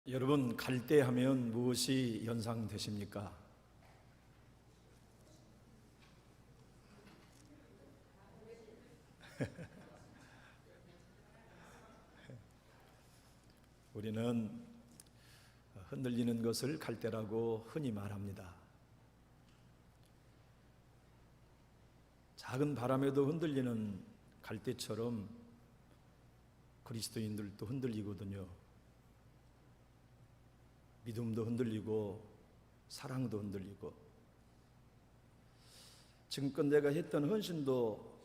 여러분, 갈대하면 무엇이 연상되십니까? 우리는 흔들리는 것을 갈대라고 흔히 말합니다. 작은 바람에도 흔들리는 갈대처럼 그리스도인들도 흔들리거든요. 믿음도 흔들리고 사랑도 흔들리고, 지금껏 내가 했던 헌신도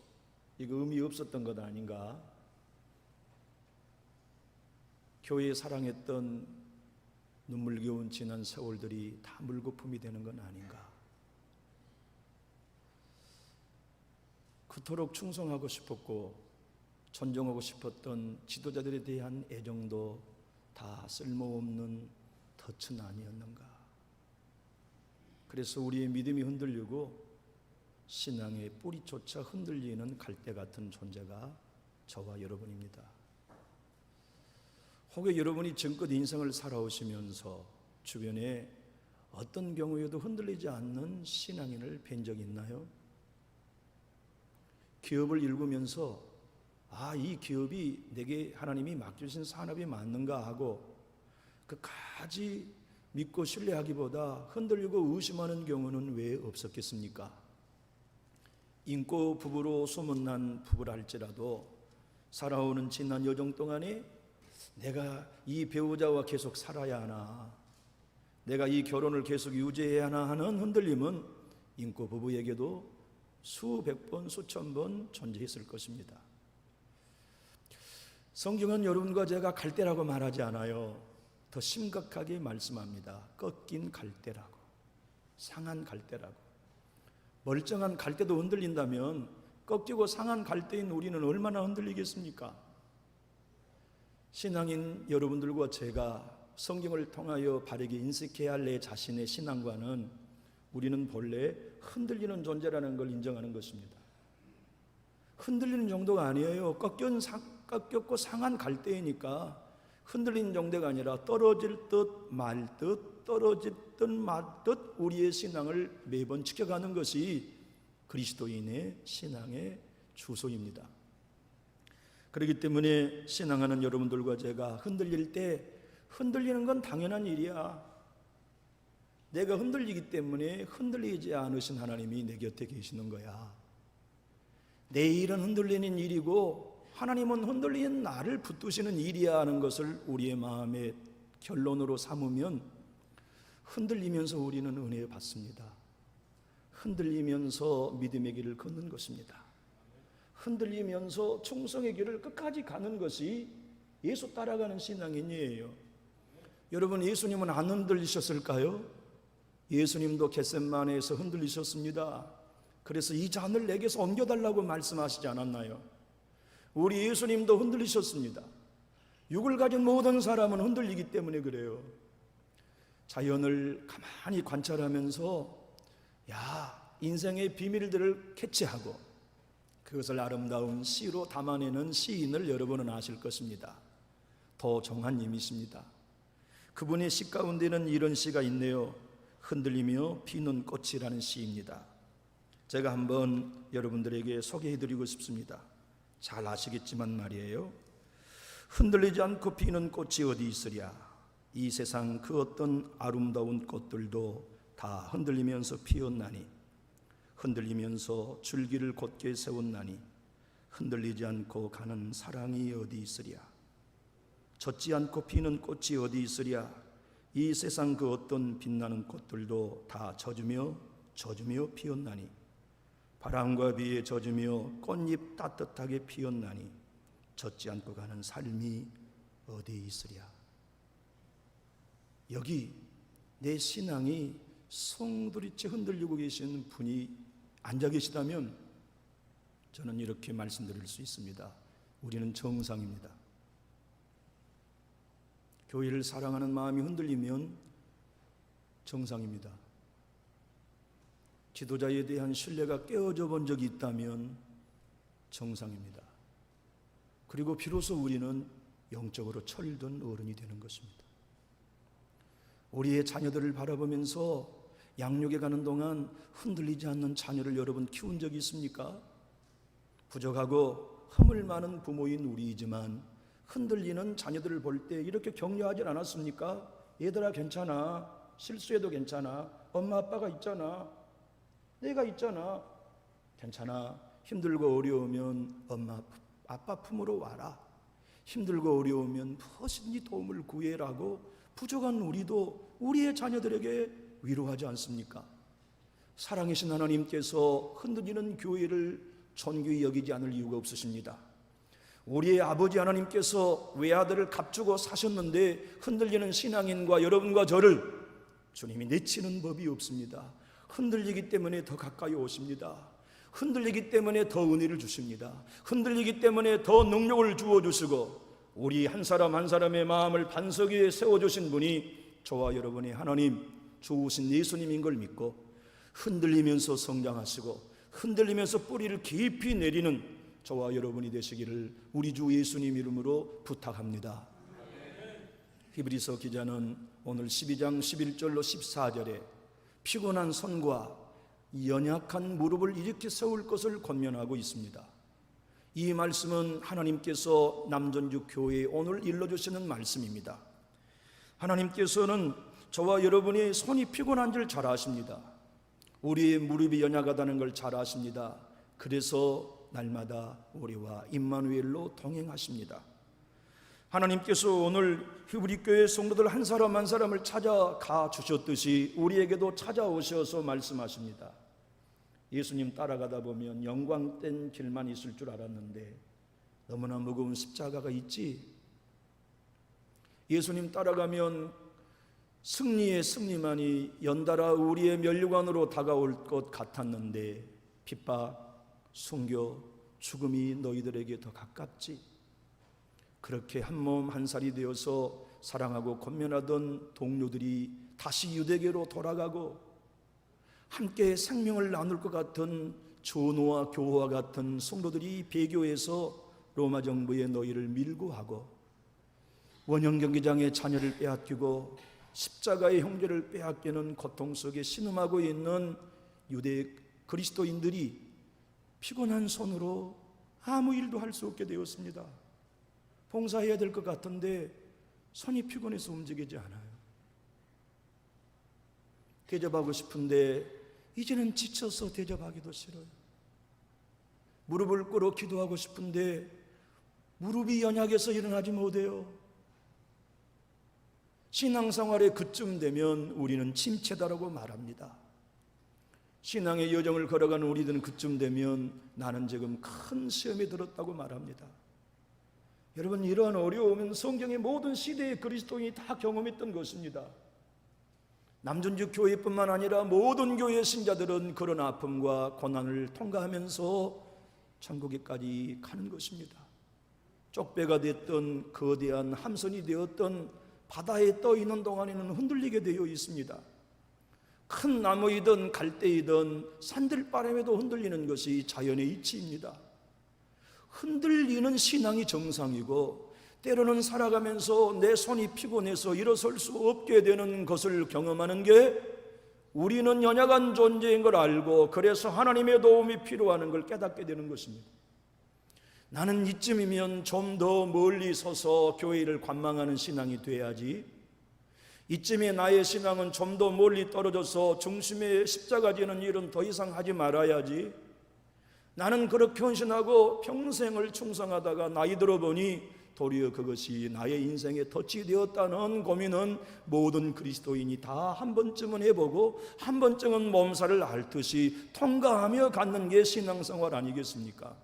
이거 의미 없었던 것 아닌가? 교회에 사랑했던 눈물겨운 지난 세월들이 다 물거품이 되는 건 아닌가? 그토록 충성하고 싶었고 존경하고 싶었던 지도자들에 대한 애정도 다 쓸모없는 덫은 아니었는가? 그래서 우리의 믿음이 흔들리고 신앙의 뿌리조차 흔들리는 갈대 같은 존재가 저와 여러분입니다. 혹여 여러분이 지금껏 인생을 살아오시면서 주변에 어떤 경우에도 흔들리지 않는 신앙인을 뵌 적이 있나요? 기업을 읽으면서 이 기업이 내게 하나님이 맡겨주신 산업이 맞는가 하고 끝까지 믿고 신뢰하기보다 흔들리고 의심하는 경우는 왜 없었겠습니까? 인고 부부로 소문난 부부라 할지라도 살아오는 지난 여정 동안에 내가 이 배우자와 계속 살아야 하나, 내가 이 결혼을 계속 유지해야 하나 하는 흔들림은 인고 부부에게도 수백 번, 수천 번 존재했을 것입니다. 성경은 여러분과 제가 갈대라고 말하지 않아요. 더 심각하게 말씀합니다. 꺾인 갈대라고, 상한 갈대라고. 멀쩡한 갈대도 흔들린다면 꺾이고 상한 갈대인 우리는 얼마나 흔들리겠습니까? 신앙인 여러분들과 제가 성경을 통하여 바르게 인식해야 할 내 자신의 신앙과는 우리는 본래 흔들리는 존재라는 걸 인정하는 것입니다. 흔들리는 정도가 아니에요. 꺾였고 상한 갈대이니까 흔들리는 정도가 아니라 떨어질 듯 말 듯, 떨어질 듯 말 듯 우리의 신앙을 매번 지켜가는 것이 그리스도인의 신앙의 주소입니다. 그렇기 때문에 신앙하는 여러분들과 제가 흔들릴 때 흔들리는 건 당연한 일이야. 내가 흔들리기 때문에 흔들리지 않으신 하나님이 내 곁에 계시는 거야. 내 일은 흔들리는 일이고 하나님은 흔들리는 나를 붙드시는 일이야 하는 것을 우리의 마음의 결론으로 삼으면 흔들리면서 우리는 은혜 받습니다. 흔들리면서 믿음의 길을 걷는 것입니다. 흔들리면서 충성의 길을 끝까지 가는 것이 예수 따라가는 신앙인이에요. 여러분, 예수님은 안 흔들리셨을까요? 예수님도 겟세마네에서 흔들리셨습니다. 그래서 이 잔을 내게서 옮겨달라고 말씀하시지 않았나요? 우리 예수님도 흔들리셨습니다. 육을 가진 모든 사람은 흔들리기 때문에 그래요. 자연을 가만히 관찰하면서 인생의 비밀들을 캐치하고 그것을 아름다운 시로 담아내는 시인을 여러분은 아실 것입니다. 도종환님이십니다. 그분의 시 가운데는 이런 시가 있네요. 흔들리며 피는 꽃이라는 시입니다. 제가 한번 여러분들에게 소개해드리고 싶습니다. 잘 아시겠지만 말이에요. 흔들리지 않고 피는 꽃이 어디 있으랴. 이 세상 그 어떤 아름다운 꽃들도 다 흔들리면서 피었나니, 흔들리면서 줄기를 곧게 세웠나니, 흔들리지 않고 가는 사랑이 어디 있으랴. 젖지 않고 피는 꽃이 어디 있으랴. 이 세상 그 어떤 빛나는 꽃들도 다 젖으며 피었나니, 바람과 비에 젖으며 꽃잎 따뜻하게 피었나니 젖지 않고 가는 삶이 어디 있으랴. 여기 내 신앙이 송두리째 흔들리고 계신 분이 앉아 계시다면 저는 이렇게 말씀드릴 수 있습니다. 우리는 정상입니다. 교회를 사랑하는 마음이 흔들리면 정상입니다. 지도자에 대한 신뢰가 깨어져 본 적이 있다면 정상입니다. 그리고 비로소 우리는 영적으로 철든 어른이 되는 것입니다. 우리의 자녀들을 바라보면서 양육에 가는 동안 흔들리지 않는 자녀를 여러분 키운 적이 있습니까? 부족하고 허물 많은 부모인 우리이지만 흔들리는 자녀들을 볼 때 이렇게 격려하지 않았습니까? 얘들아 괜찮아, 실수해도 괜찮아, 엄마 아빠가 있잖아, 내가 있잖아, 괜찮아, 힘들고 어려우면 엄마 아빠 품으로 와라, 힘들고 어려우면 무엇이든지 도움을 구해라고 부족한 우리도 우리의 자녀들에게 위로하지 않습니까? 사랑이신 하나님께서 흔들리는 교회를 존귀히 여기지 않을 이유가 없으십니다. 우리의 아버지 하나님께서 외아들을 값주고 사셨는데 흔들리는 신앙인과 여러분과 저를 주님이 내치는 법이 없습니다. 흔들리기 때문에 더 가까이 오십니다. 흔들리기 때문에 더 은혜를 주십니다. 흔들리기 때문에 더 능력을 주어주시고 우리 한 사람 한 사람의 마음을 반석 위에 세워주신 분이 저와 여러분의 하나님 주신 예수님인 걸 믿고 흔들리면서 성장하시고 흔들리면서 뿌리를 깊이 내리는 저와 여러분이 되시기를 우리 주 예수님 이름으로 부탁합니다. 히브리서 기자는 오늘 12장 11절로 14절에 피곤한 손과 연약한 무릎을 일으켜 세울 것을 권면하고 있습니다. 이 말씀은 하나님께서 남전주 교회에 오늘 일러주시는 말씀입니다. 하나님께서는 저와 여러분이 손이 피곤한 줄 잘 아십니다. 우리의 무릎이 연약하다는 걸 잘 아십니다. 그래서 날마다 우리와 임마누엘로 동행하십니다. 하나님께서 오늘 히브리 교회 성도들 한 사람 한 사람을 찾아가 주셨듯이 우리에게도 찾아오셔서 말씀하십니다. 예수님 따라가다 보면 영광된 길만 있을 줄 알았는데 너무나 무거운 십자가가 있지. 예수님 따라가면 승리의 승리만이 연달아 우리의 면류관으로 다가올 것 같았는데 핍박, 순교, 죽음이 너희들에게 더 가깝지. 그렇게 한 몸 한 살이 되어서 사랑하고 권면하던 동료들이 다시 유대계로 돌아가고 함께 생명을 나눌 것 같은 전우와 교우와 같은 성도들이 배교해서 로마 정부에 너희를 밀고 하고 원형 경기장의 자녀를 빼앗기고 십자가의 형제를 빼앗기는 고통 속에 신음하고 있는 유대 그리스도인들이 피곤한 손으로 아무 일도 할 수 없게 되었습니다. 봉사해야 될 것 같은데 손이 피곤해서 움직이지 않아요. 대접하고 싶은데 이제는 지쳐서 대접하기도 싫어요. 무릎을 꿇어 기도하고 싶은데 무릎이 연약해서 일어나지 못해요. 신앙생활에 그쯤 되면 우리는 침체다라고 말합니다. 신앙의 여정을 걸어가는 우리들은 그쯤 되면 나는 지금 큰 시험에 들었다고 말합니다. 여러분, 이러한 어려움은 성경의 모든 시대의 그리스도인이 다 경험했던 것입니다. 남전주 교회뿐만 아니라 모든 교회 신자들은 그런 아픔과 고난을 통과하면서 천국에까지 가는 것입니다. 쪽배가 됐던 거대한 함선이 되었던 바다에 떠 있는 동안에는 흔들리게 되어 있습니다. 큰 나무이든 갈대이든 산들바람에도 흔들리는 것이 자연의 이치입니다. 흔들리는 신앙이 정상이고 때로는 살아가면서 내 손이 피곤해서 일어설 수 없게 되는 것을 경험하는 게 우리는 연약한 존재인 걸 알고 그래서 하나님의 도움이 필요한 걸 깨닫게 되는 것입니다. 나는 이쯤이면 좀 더 멀리 서서 교회를 관망하는 신앙이 돼야지, 이쯤에 나의 신앙은 좀 더 멀리 떨어져서 중심에 십자가 지는 일은 더 이상 하지 말아야지, 나는 그렇게 헌신하고 평생을 충성하다가 나이 들어보니 도리어 그것이 나의 인생에 덫이 되었다는 고민은 모든 그리스도인이 다 한 번쯤은 해보고 한 번쯤은 몸살을 앓듯이 통과하며 갖는 게 신앙생활 아니겠습니까?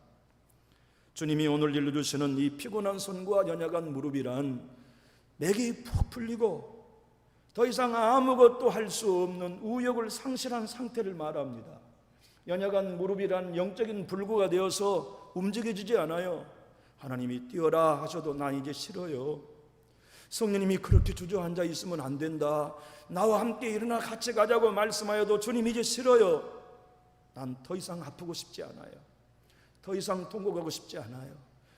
주님이 오늘 일러주시는 이 피곤한 손과 연약한 무릎이란 맥이 푹 풀리고 더 이상 아무것도 할 수 없는 우욕을 상실한 상태를 말합니다. 연약한 무릎이란 영적인 불구가 되어서 움직여지지 않아요. 하나님이 뛰어라 하셔도 난 이제 싫어요. 성령님이 그렇게 주저앉아 있으면 안 된다, 나와 함께 일어나 같이 가자고 말씀하여도 주님 이제 싫어요. 난 더 이상 아프고 싶지 않아요. 더 이상 통곡하고 싶지 않아요.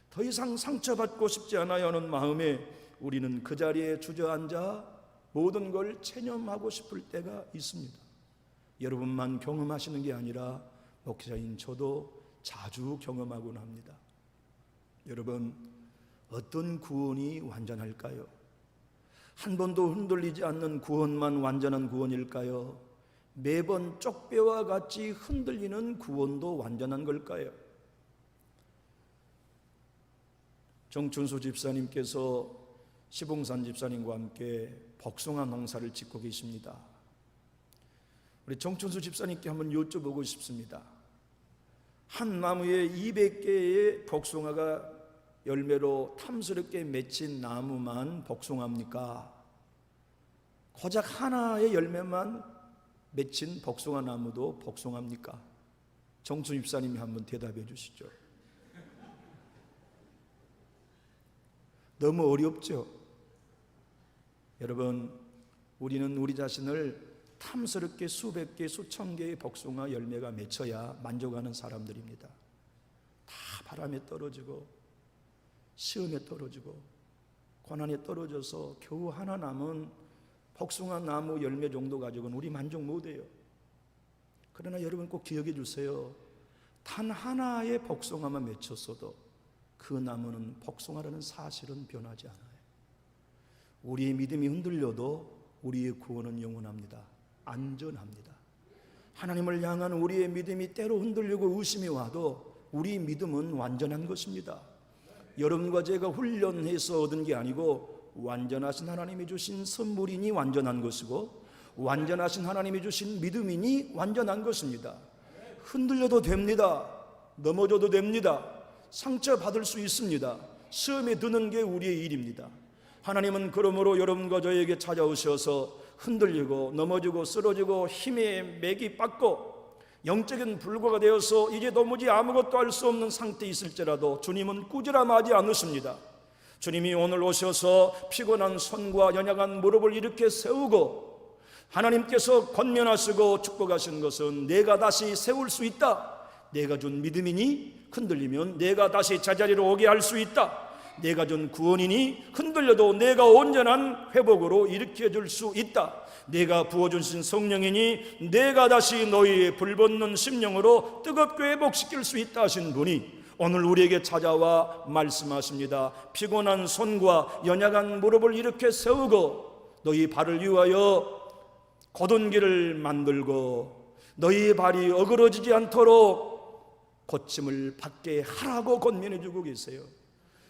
더 이상 상처받고 싶지 않아요 하는 마음에 우리는 그 자리에 주저앉아 모든 걸 체념하고 싶을 때가 있습니다. 여러분만 경험하시는 게 아니라 목사인 저도 자주 경험하곤 합니다. 여러분, 어떤 구원이 완전할까요? 한 번도 흔들리지 않는 구원만 완전한 구원일까요? 매번 쪽배와 같이 흔들리는 구원도 완전한 걸까요? 정춘수 집사님께서 시봉산 집사님과 함께 복숭아 농사를 짓고 계십니다. 우리 정춘수 집사님께 한번 여쭤보고 싶습니다. 한 나무에 200개의 복숭아가 열매로 탐스럽게 맺힌 나무만 복숭아입니까? 고작 하나의 열매만 맺힌 복숭아 나무도 복숭아입니까? 정춘수 집사님이 한번 대답해 주시죠. 너무 어렵죠? 여러분, 우리는 우리 자신을 탐스럽게 수백 개, 수천 개의 복숭아 열매가 맺혀야 만족하는 사람들입니다. 다 바람에 떨어지고 시험에 떨어지고 고난에 떨어져서 겨우 하나 남은 복숭아 나무 열매 정도 가지고는 우리 만족 못해요. 그러나 여러분 꼭 기억해 주세요. 단 하나의 복숭아만 맺혔어도 그 나무는 복숭아라는 사실은 변하지 않아요. 우리의 믿음이 흔들려도 우리의 구원은 영원합니다. 안전합니다. 하나님을 향한 우리의 믿음이 때로 흔들리고 의심이 와도 우리 믿음은 완전한 것입니다. 여러분과 제가 훈련해서 얻은 게 아니고 완전하신 하나님이 주신 선물이니 완전한 것이고 완전하신 하나님이 주신 믿음이니 완전한 것입니다. 흔들려도 됩니다. 넘어져도 됩니다. 상처받을 수 있습니다. 시험에 드는 게 우리의 일입니다. 하나님은 그러므로 여러분과 저에게 찾아오셔서 흔들리고 넘어지고 쓰러지고 힘에 맥이 빠고 영적인 불구가 되어서 이제 도무지 아무것도 할 수 없는 상태에 있을지라도 주님은 꾸지람하지 않으십니다. 주님이 오늘 오셔서 피곤한 손과 연약한 무릎을 이렇게 세우고 하나님께서 권면하시고 축복하시는 것은 내가 다시 세울 수 있다. 내가 준 믿음이니 흔들리면 내가 다시 제자리로 오게 할 수 있다. 내가 준 구원이니 흔들려도 내가 온전한 회복으로 일으켜 줄 수 있다. 내가 부어주신 성령이니 내가 다시 너희의 불붙는 심령으로 뜨겁게 회복시킬 수 있다 하신 분이 오늘 우리에게 찾아와 말씀하십니다. 피곤한 손과 연약한 무릎을 이렇게 세우고 너희 발을 위하여 곧은 길을 만들고 너희 발이 어그러지지 않도록 고침을 받게 하라고 권면해 주고 계세요.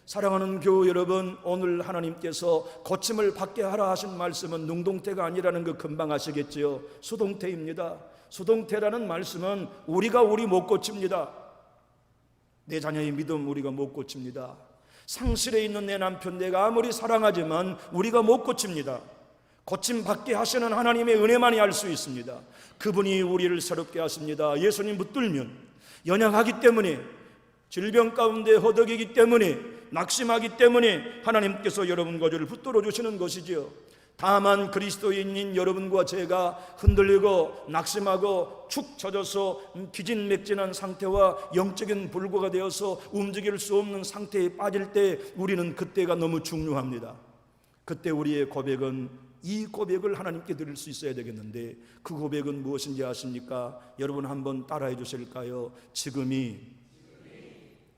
사랑하는 교우 여러분, 오늘 하나님께서 고침을 받게 하라 하신 말씀은 능동태가 아니라는 거 금방 아시겠지요? 수동태입니다. 수동태라는 말씀은 우리가 우리 못 고칩니다. 내 자녀의 믿음 우리가 못 고칩니다. 상실에 있는 내 남편 내가 아무리 사랑하지만 우리가 못 고칩니다. 고침 받게 하시는 하나님의 은혜만이 할 수 있습니다. 그분이 우리를 새롭게 하십니다. 예수님 붙들면 연약하기 때문에, 질병 가운데 허덕이기 때문에, 낙심하기 때문에 하나님께서 여러분과 저를 붙들어 주시는 것이지요. 다만 그리스도인인 여러분과 제가 흔들리고 낙심하고 축 처져서 기진맥진한 상태와 영적인 불구가 되어서 움직일 수 없는 상태에 빠질 때 우리는 그때가 너무 중요합니다. 그때 우리의 고백은 이 고백을 하나님께 드릴 수 있어야 되겠는데 그 고백은 무엇인지 아십니까? 여러분 한번 따라해 주실까요? 지금이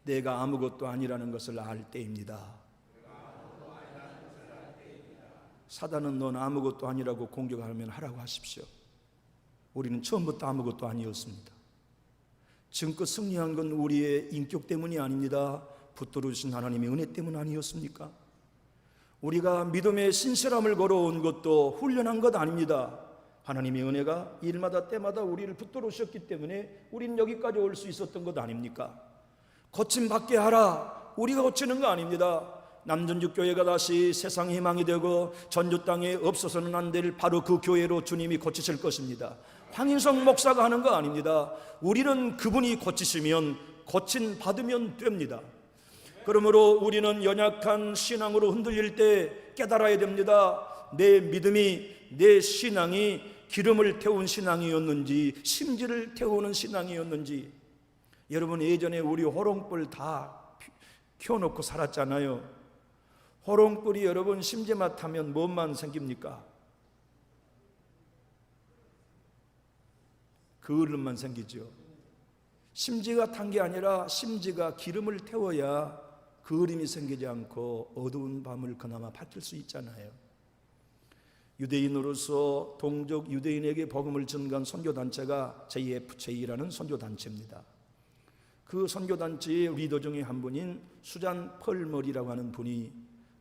내가 아무것도 아니라는 것을 알 때입니다. 사단은 넌 아무것도 아니라고 공격하면 하라고 하십시오. 우리는 처음부터 아무것도 아니었습니다. 지금껏 승리한 건 우리의 인격 때문이 아닙니다. 붙들어 주신 하나님의 은혜 때문 아니었습니까? 우리가 믿음의 신실함을 걸어온 것도 훈련한 것 아닙니다. 하나님의 은혜가 일마다 때마다 우리를 붙들어 주셨기 때문에 우리는 여기까지 올 수 있었던 것 아닙니까? 고침받게 하라, 우리가 고치는 거 아닙니다. 남전주교회가 다시 세상 희망이 되고 전주 땅에 없어서는 안 될 바로 그 교회로 주님이 고치실 것입니다. 황인성 목사가 하는 거 아닙니다. 우리는 그분이 고치시면 고침 받으면 됩니다. 그러므로 우리는 연약한 신앙으로 흔들릴 때 깨달아야 됩니다. 내 믿음이, 내 신앙이 기름을 태운 신앙이었는지 심지를 태우는 신앙이었는지. 여러분 예전에 우리 호롱불 다 켜놓고 살았잖아요. 호롱불이 여러분 심지만 타면 뭔만 생깁니까? 그 흐름만 생기죠. 심지가 탄 게 아니라 심지가 기름을 태워야 그 흐름이 생기지 않고 어두운 밤을 그나마 밝힐 수 있잖아요. 유대인으로서 동족 유대인에게 복음을 전가한 선교단체가 JFJ라는 선교단체입니다. 그 선교단체의 리더 중에 한 분인 수잔 펄머리라고 하는 분이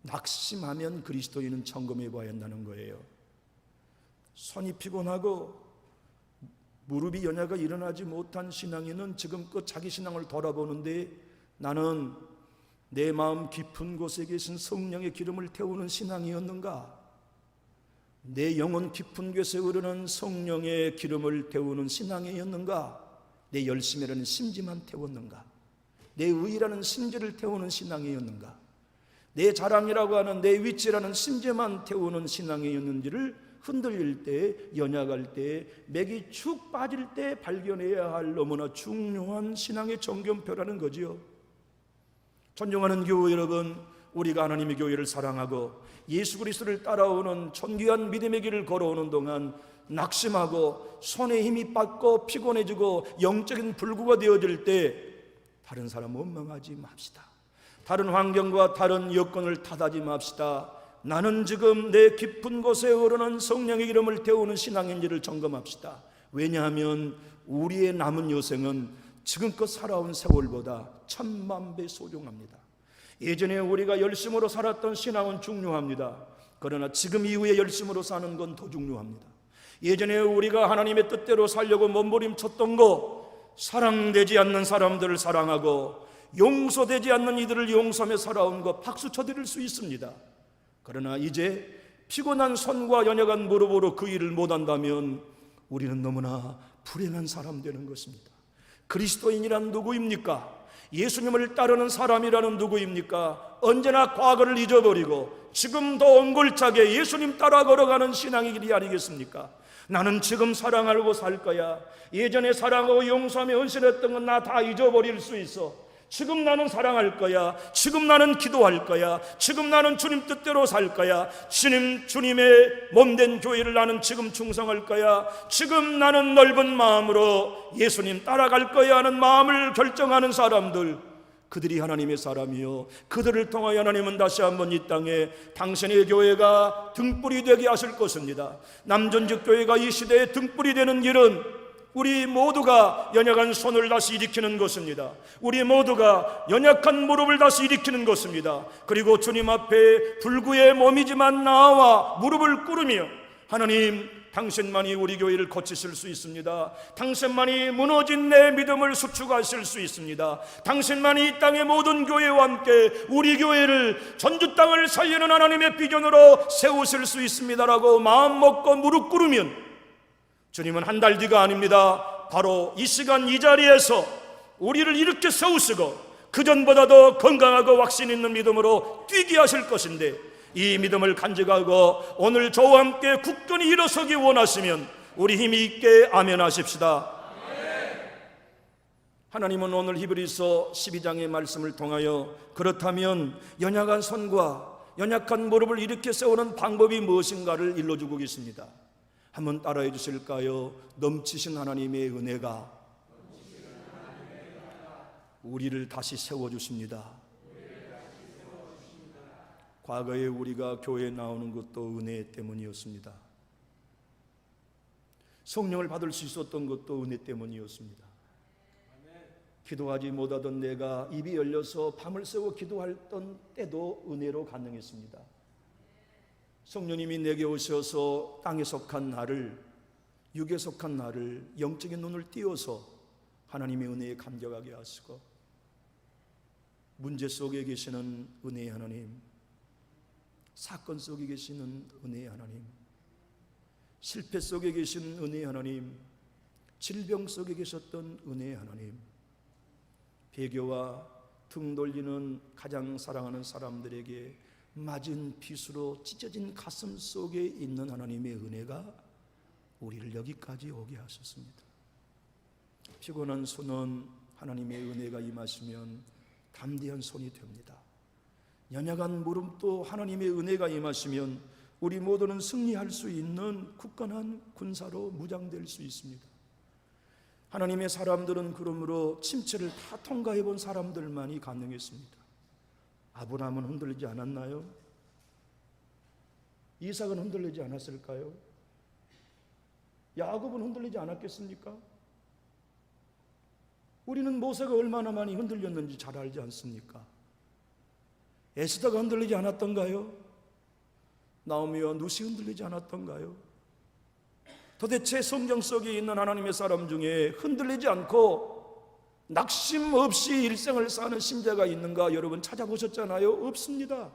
낙심하면 그리스도인은 점검해 봐야 한다는 거예요. 손이 피곤하고 무릎이 연약하 일어나지 못한 신앙인은 지금껏 자기 신앙을 돌아보는데 나는 내 마음 깊은 곳에 계신 성령의 기름을 태우는 신앙이었는가? 내 영혼 깊은 곳에 흐르는 성령의 기름을 태우는 신앙이었는가? 내 열심이라는 심지만 태웠는가? 내 의라는 심지를 태우는 신앙이었는가? 내 자랑이라고 하는 내 위치라는 심지만 태우는 신앙이었는지를 흔들릴 때, 연약할 때, 맥이 축 빠질 때 발견해야 할 너무나 중요한 신앙의 점검표라는 거지요. 존경하는 교회 여러분, 우리가 하나님의 교회를 사랑하고 예수 그리스도를 따라오는 존귀한 믿음의 길을 걸어오는 동안 낙심하고 손에 힘이 빠지고 피곤해지고 영적인 불구가 되어질 때 다른 사람 원망하지 맙시다. 다른 환경과 다른 여건을 탓하지 맙시다. 나는 지금 내 깊은 곳에 흐르는 성령의 기름을 태우는 신앙인지를 점검합시다. 왜냐하면 우리의 남은 여생은 지금껏 살아온 세월보다 1000만 배 소중합니다. 예전에 우리가 열심으로 살았던 신앙은 중요합니다. 그러나 지금 이후에 열심으로 사는 건 더 중요합니다. 예전에 우리가 하나님의 뜻대로 살려고 몸부림쳤던 거, 사랑되지 않는 사람들을 사랑하고 용서되지 않는 이들을 용서하며 살아온 거 박수 쳐드릴 수 있습니다. 그러나 이제 피곤한 손과 연약한 무릎으로 그 일을 못한다면 우리는 너무나 불행한 사람 되는 것입니다. 그리스도인이란 누구입니까? 예수님을 따르는 사람이라는 누구입니까? 언제나 과거를 잊어버리고 지금 더 옹골차게 예수님 따라 걸어가는 신앙의 길이 아니겠습니까? 나는 지금 사랑하고 살 거야. 예전에 사랑하고 용서하며 헌신했던 건 나 다 잊어버릴 수 있어. 지금 나는 사랑할 거야. 지금 나는 기도할 거야. 지금 나는 주님 뜻대로 살 거야. 주님의 몸된 교회를 나는 지금 충성할 거야. 지금 나는 넓은 마음으로 예수님 따라갈 거야 하는 마음을 결정하는 사람들, 그들이 하나님의 사람이요, 그들을 통하여 하나님은 다시 한번 이 땅에 당신의 교회가 등불이 되게 하실 것입니다. 남전직 교회가 이 시대에 등불이 되는 길은 우리 모두가 연약한 손을 다시 일으키는 것입니다. 우리 모두가 연약한 무릎을 다시 일으키는 것입니다. 그리고 주님 앞에 불구의 몸이지만 나와 무릎을 꿇으며 하나님, 당신만이 우리 교회를 고치실 수 있습니다. 당신만이 무너진 내 믿음을 수축하실 수 있습니다. 당신만이 이 땅의 모든 교회와 함께 우리 교회를 전주 땅을 살리는 하나님의 비전으로 세우실 수 있습니다라고 마음 먹고 무릎 꿇으면 주님은 한 달 뒤가 아닙니다. 바로 이 시간 이 자리에서 우리를 이렇게 세우시고 그전보다 더 건강하고 확신 있는 믿음으로 뛰게 하실 것인데, 이 믿음을 간직하고 오늘 저와 함께 굳건히 일어서기 원하시면 우리 힘이 있게 아멘 하십시다. 하나님은 오늘 히브리서 12장의 말씀을 통하여 그렇다면 연약한 손과 연약한 무릎을 이렇게 세우는 방법이 무엇인가를 일러주고 계십니다. 한번 따라해 주실까요? 넘치신 하나님의 은혜가 우리를 다시 세워주십니다. 과거에 우리가 교회에 나오는 것도 은혜 때문이었습니다. 성령을 받을 수 있었던 것도 은혜 때문이었습니다. 기도하지 못하던 내가 입이 열려서 밤을 새워 기도했던 때도 은혜로 가능했습니다. 성령님이 내게 오셔서 땅에 속한 나를, 육에 속한 나를 영적인 눈을 띄워서 하나님의 은혜에 감격하게 하시고, 문제 속에 계시는 은혜의 하나님, 사건 속에 계시는 은혜의 하나님, 실패 속에 계신 은혜의 하나님, 질병 속에 계셨던 은혜의 하나님, 배교와 등 돌리는 가장 사랑하는 사람들에게 맞은 빗으로 찢어진 가슴 속에 있는 하나님의 은혜가 우리를 여기까지 오게 하셨습니다. 피곤한 손은 하나님의 은혜가 임하시면 담대한 손이 됩니다. 연약한 무릎도 하나님의 은혜가 임하시면 우리 모두는 승리할 수 있는 굳건한 군사로 무장될 수 있습니다. 하나님의 사람들은 그러므로 침체를 다 통과해 본 사람들만이 가능했습니다. 아브라함은 흔들리지 않았나요? 이삭은 흔들리지 않았을까요? 야곱은 흔들리지 않았겠습니까? 우리는 모세가 얼마나 많이 흔들렸는지 잘 알지 않습니까? 에스더가 흔들리지 않았던가요? 나오미와 룻이 흔들리지 않았던가요? 도대체 성경 속에 있는 하나님의 사람 중에 흔들리지 않고 낙심 없이 일생을 사는 신자가 있는가 여러분 찾아보셨잖아요? 없습니다.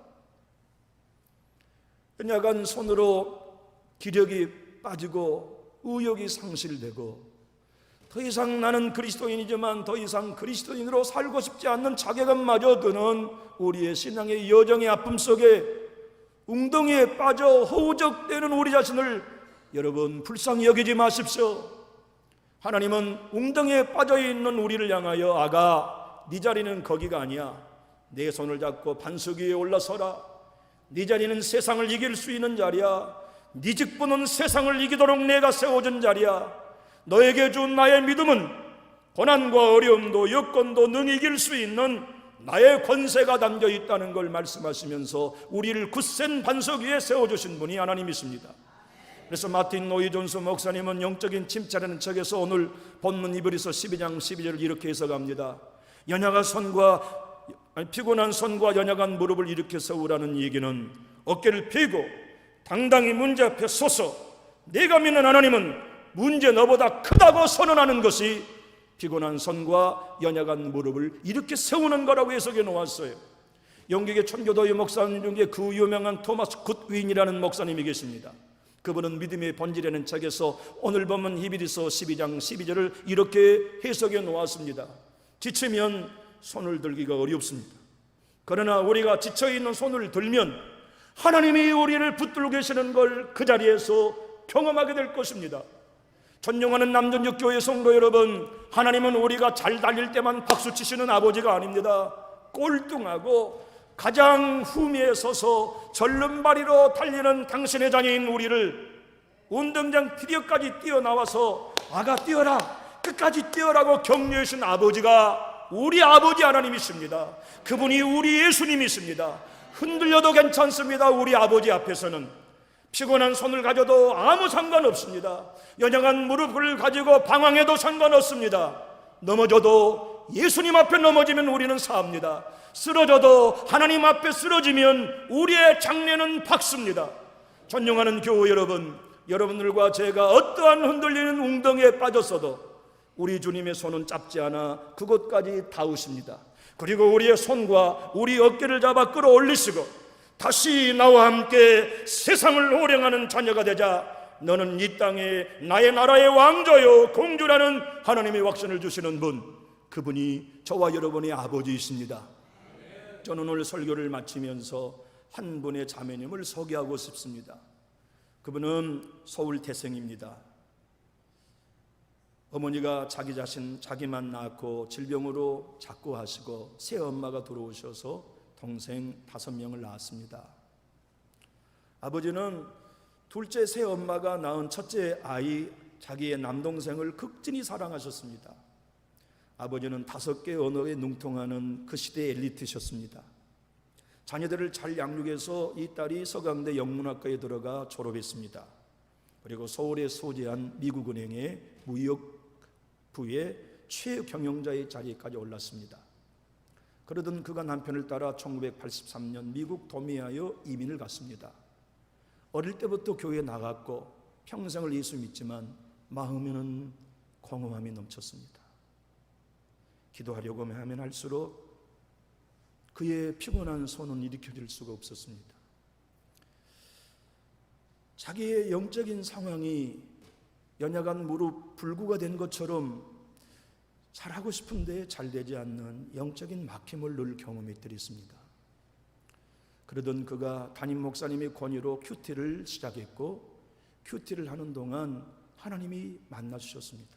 약간 손으로 기력이 빠지고 의욕이 상실되고 더 이상 나는 그리스도인이지만 더 이상 그리스도인으로 살고 싶지 않는 자괴감마저 드는 우리의 신앙의 여정의 아픔 속에 웅덩이에 빠져 허우적대는 우리 자신을 여러분 불쌍히 여기지 마십시오. 하나님은 웅덩이에 빠져있는 우리를 향하여 아가 네 자리는 거기가 아니야. 내 손을 잡고 반석 위에 올라서라. 네 자리는 세상을 이길 수 있는 자리야. 네 직분은 세상을 이기도록 내가 세워준 자리야. 너에게 준 나의 믿음은 고난과 어려움도 여건도 능히 이길 수 있는 나의 권세가 담겨 있다는 걸 말씀하시면서 우리를 굳센 반석 위에 세워주신 분이 하나님이십니다. 그래서 마틴 노이 존스 목사님은 영적인 침체라는 책에서 오늘 본문 히브리서 12장 12절을 이렇게 해석합니다. 피곤한 손과 연약한 무릎을 일으켜 세우라는 얘기는 어깨를 펴고 당당히 문제 앞에 서서 내가 믿는 하나님은 문제 너보다 크다고 선언하는 것이 피곤한 손과 연약한 무릎을 이렇게 세우는 거라고 해석해 놓았어요. 영국의 천교도의 목사님 중에 그 유명한 토마스 굿윈이라는 목사님이 계십니다. 그분은 믿음의 본질이라는 책에서 오늘 본문 히브리서 12장 12절을 이렇게 해석해 놓았습니다. 지치면 손을 들기가 어렵습니다. 그러나 우리가 지쳐있는 손을 들면 하나님이 우리를 붙들고 계시는 걸 그 자리에서 경험하게 될 것입니다. 존경하는 남전역교회 성도 여러분, 하나님은 우리가 잘 달릴 때만 박수 치시는 아버지가 아닙니다. 꼴등하고 가장 후미에 서서 절름발이로 달리는 당신의 자녀인 우리를 운동장 피디어까지 뛰어나와서 아가 뛰어라, 끝까지 뛰어라고 격려해 주신 아버지가 우리 아버지 하나님이십니다. 그분이 우리 예수님이십니다. 흔들려도 괜찮습니다. 우리 아버지 앞에서는 피곤한 손을 가져도 아무 상관없습니다. 연약한 무릎을 가지고 방황해도 상관없습니다. 넘어져도 예수님 앞에 넘어지면 우리는 삽니다. 쓰러져도 하나님 앞에 쓰러지면 우리의 장래는 박수입니다. 존경하는 교우 여러분, 여러분들과 제가 어떠한 흔들리는 웅덩이에 빠졌어도 우리 주님의 손은 짧지 않아 그곳까지 닿으십니다. 그리고 우리의 손과 우리 어깨를 잡아 끌어올리시고 다시 나와 함께 세상을 호령하는 자녀가 되자 너는 이 땅에 나의 나라의 왕자요 공주라는 하나님의 확신을 주시는 분, 그분이 저와 여러분의 아버지이십니다. 저는 오늘 설교를 마치면서 한 분의 자매님을 소개하고 싶습니다. 그분은 서울 태생입니다. 어머니가 자기만 낳고 질병으로 자꾸 하시고 새엄마가 들어오셔서 동생 5명을 낳았습니다. 아버지는 둘째 새엄마가 낳은 첫째 아이 자기의 남동생을 극진히 사랑하셨습니다. 아버지는 5개 언어에 능통하는 그 시대의 엘리트셨습니다. 자녀들을 잘 양육해서 이 딸이 서강대 영문학과에 들어가 졸업했습니다. 그리고 서울에 소재한 미국은행의 무역부의 최경영자의 자리까지 올랐습니다. 그러던 그가 남편을 따라 1983년 미국 도미하여 이민을 갔습니다. 어릴 때부터 교회에 나갔고 평생을 예수 믿지만 마음에는 공허함이 넘쳤습니다. 기도하려고 하면 할수록 그의 피곤한 손은 일으켜질 수가 없었습니다. 자기의 영적인 상황이 연약한 무릎 불구가 된 것처럼 잘하고 싶은데 잘 되지 않는 영적인 막힘을 늘 경험했더랬습니다. 그러던 그가 담임 목사님의 권유로 큐티를 시작했고 큐티를 하는 동안 하나님이 만나주셨습니다.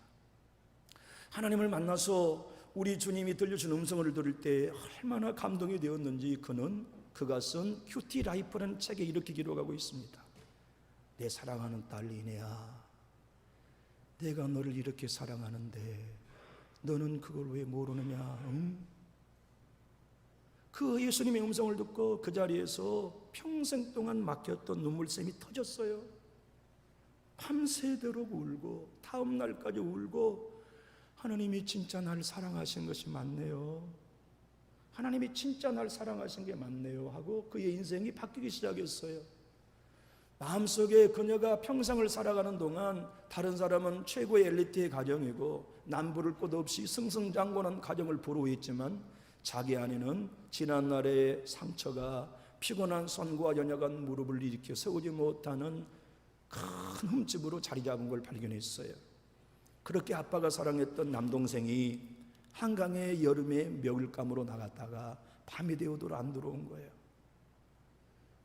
하나님을 만나서 우리 주님이 들려준 음성을 들을 때 얼마나 감동이 되었는지 그가 쓴 큐티 라이프라는 책에 이렇게 기록하고 있습니다. 내 사랑하는 딸 리네야, 내가 너를 이렇게 사랑하는데 너는 그걸 왜 모르느냐? 응? 그 예수님의 음성을 듣고 그 자리에서 평생 동안 막혔던 눈물샘이 터졌어요. 밤새도록 울고 다음 날까지 울고, 하나님이 진짜 날 사랑하신 것이 맞네요, 하나님이 진짜 날 사랑하신 게 맞네요 하고 그의 인생이 바뀌기 시작했어요. 마음속에 그녀가 평생을 살아가는 동안 다른 사람은 최고의 엘리트의 가정이고 남부를 것 없이 승승장구한 가정을 부러워했지만, 자기 안에는 지난날의 상처가 피곤한 손과 연약한 무릎을 일으켜 세우지 못하는 큰 흠집으로 자리 잡은 걸 발견했어요. 그렇게 아빠가 사랑했던 남동생이 한강의 여름에 먹을감으로 나갔다가 밤이 되어도 안 들어온 거예요.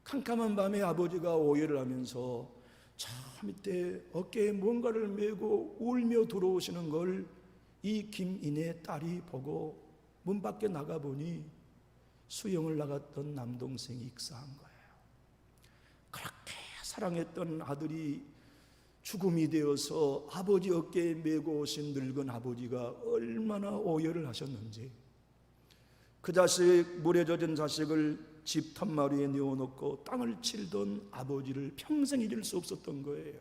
캄캄한 밤에 아버지가 오해를 하면서 저 밑에 어깨에 뭔가를 메고 울며 들어오시는 걸 이 김인의 딸이 보고 문 밖에 나가보니 수영을 나갔던 남동생이 익사한 거예요. 그렇게 사랑했던 아들이 죽음이 되어서 아버지 어깨에 메고 오신 늙은 아버지가 얼마나 오열을 하셨는지, 그 자식, 물에 젖은 자식을 집 텀마루에 내어놓고 땅을 치던 아버지를 평생 잊을 수 없었던 거예요.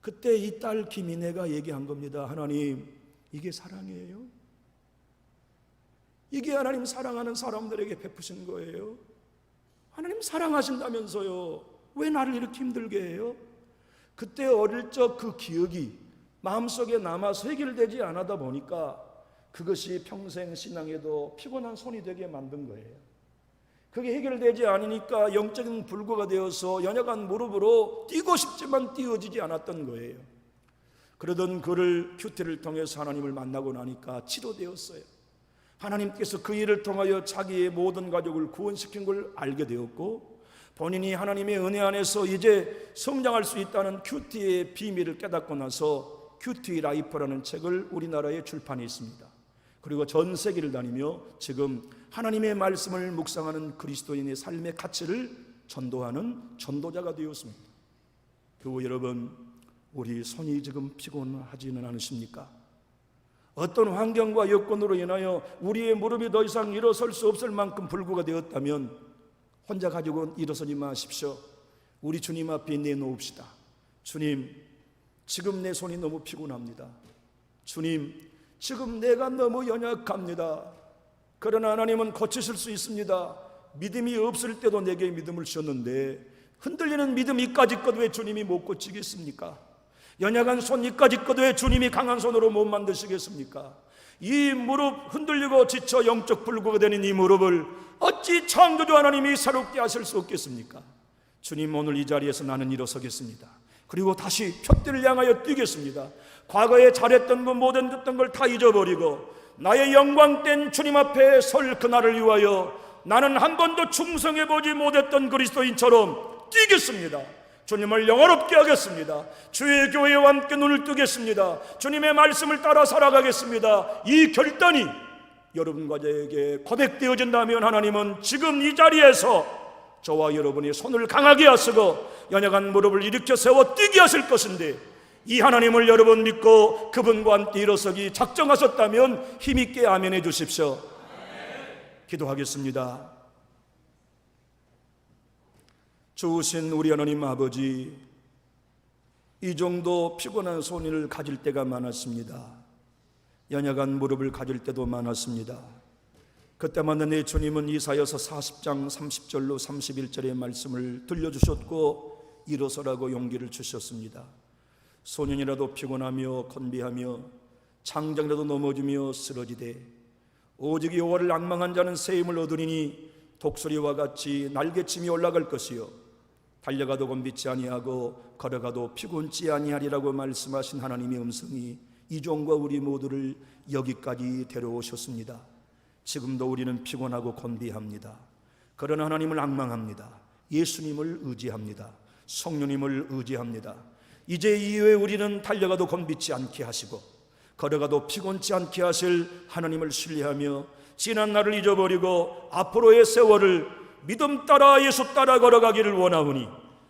그때 이 딸 김인혜가 얘기한 겁니다. 하나님, 이게 사랑이에요? 이게 하나님 사랑하는 사람들에게 베푸신 거예요? 하나님 사랑하신다면서요, 왜 나를 이렇게 힘들게 해요? 그때 어릴 적 그 기억이 마음속에 남아서 해결되지 않았다 보니까 그것이 평생 신앙에도 피곤한 손이 되게 만든 거예요. 그게 해결되지 않으니까 영적인 불구가 되어서 연약한 무릎으로 뛰고 싶지만 뛰어지지 않았던 거예요. 그러던 그를 큐티를 통해서 하나님을 만나고 나니까 치료되었어요. 하나님께서 그 일을 통하여 자기의 모든 가족을 구원시킨 걸 알게 되었고, 본인이 하나님의 은혜 안에서 이제 성장할 수 있다는 큐티의 비밀을 깨닫고 나서 큐티 라이프라는 책을 우리나라에 출판했습니다. 그리고 전 세계를 다니며 지금 하나님의 말씀을 묵상하는 그리스도인의 삶의 가치를 전도하는 전도자가 되었습니다. 교우 여러분, 우리 손이 지금 피곤하지는 않으십니까? 어떤 환경과 여건으로 인하여 우리의 무릎이 더 이상 일어설 수 없을 만큼 불구가 되었다면 혼자 가지고 일어서지 마십시오. 우리 주님 앞에 내놓읍시다. 주님, 지금 내 손이 너무 피곤합니다. 주님, 지금 내가 너무 연약합니다. 그러나 하나님은 고치실 수 있습니다. 믿음이 없을 때도 내게 믿음을 주셨는데 흔들리는 믿음 이까짓 것 왜 주님이 못 고치겠습니까? 연약한 손 이까짓 것 왜 주님이 강한 손으로 못 만드시겠습니까? 이 무릎 흔들리고 지쳐 영적 불구가 되는 이 무릎을 어찌 창조주 하나님이 새롭게 하실 수 없겠습니까? 주님, 오늘 이 자리에서 나는 일어서겠습니다. 그리고 다시 표대를 향하여 뛰겠습니다. 과거에 잘했던 것, 못했던 걸 다 잊어버리고 나의 영광된 주님 앞에 설 그날을 위하여 나는 한 번도 충성해보지 못했던 그리스도인처럼 뛰겠습니다. 주님을 영원롭게 하겠습니다. 주의 교회와 함께 눈을 뜨겠습니다. 주님의 말씀을 따라 살아가겠습니다. 이 결단이 여러분과 저에게 고백되어진다면 하나님은 지금 이 자리에서 저와 여러분의 손을 강하게 하시고 연약한 무릎을 일으켜 세워 뛰게 하실 것인데, 이 하나님을 여러분 믿고 그분과 함께 일어서기 작정하셨다면 힘있게 아멘해 주십시오. 기도하겠습니다. 좋으신 우리 하나님 아버지, 이 정도 피곤한 손을 가질 때가 많았습니다. 연약한 무릎을 가질 때도 많았습니다. 그때마다 내 주님은 이사야서 40장 30절로 31절의 말씀을 들려주셨고 일어서라고 용기를 주셨습니다. 소년이라도 피곤하며 건비하며 장장이라도 넘어지며 쓰러지되 오직 여호와를 앙망한 자는 새 힘을 얻으리니 독수리와 같이 날개치며 올라갈 것이요 달려가도 곤비지 아니하고 걸어가도 피곤치 아니하리라고 말씀하신 하나님의 음성이 이 종과 우리 모두를 여기까지 데려오셨습니다. 지금도 우리는 피곤하고 곤비합니다. 그러나 하나님을 앙망합니다. 예수님을 의지합니다. 성령님을 의지합니다. 이제 이후에 우리는 달려가도 곤비지 않게 하시고 걸어가도 피곤치 않게 하실 하나님을 신뢰하며 지난 날을 잊어버리고 앞으로의 세월을 믿음 따라 예수 따라 걸어가기를 원하오니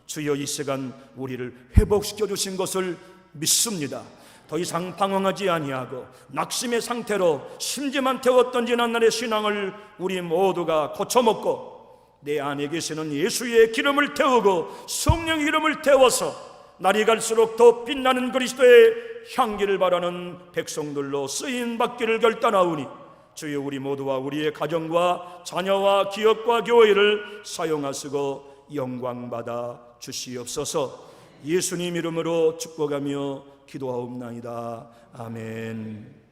주여 이 시간 우리를 회복시켜 주신 것을 믿습니다. 더 이상 방황하지 아니하고 낙심의 상태로 심지만 태워 던지는 날의 신앙을 우리 모두가 고쳐먹고, 내 안에 계시는 예수의 기름을 태우고 성령의 기름을 태워서 날이 갈수록 더 빛나는 그리스도의 향기를 바라는 백성들로 쓰임받기를 결단하오니, 주여 우리 모두와 우리의 가정과 자녀와 기업과 교회를 사용하시고 영광받아 주시옵소서. 예수님 이름으로 축복하며 기도하옵나이다. 아멘.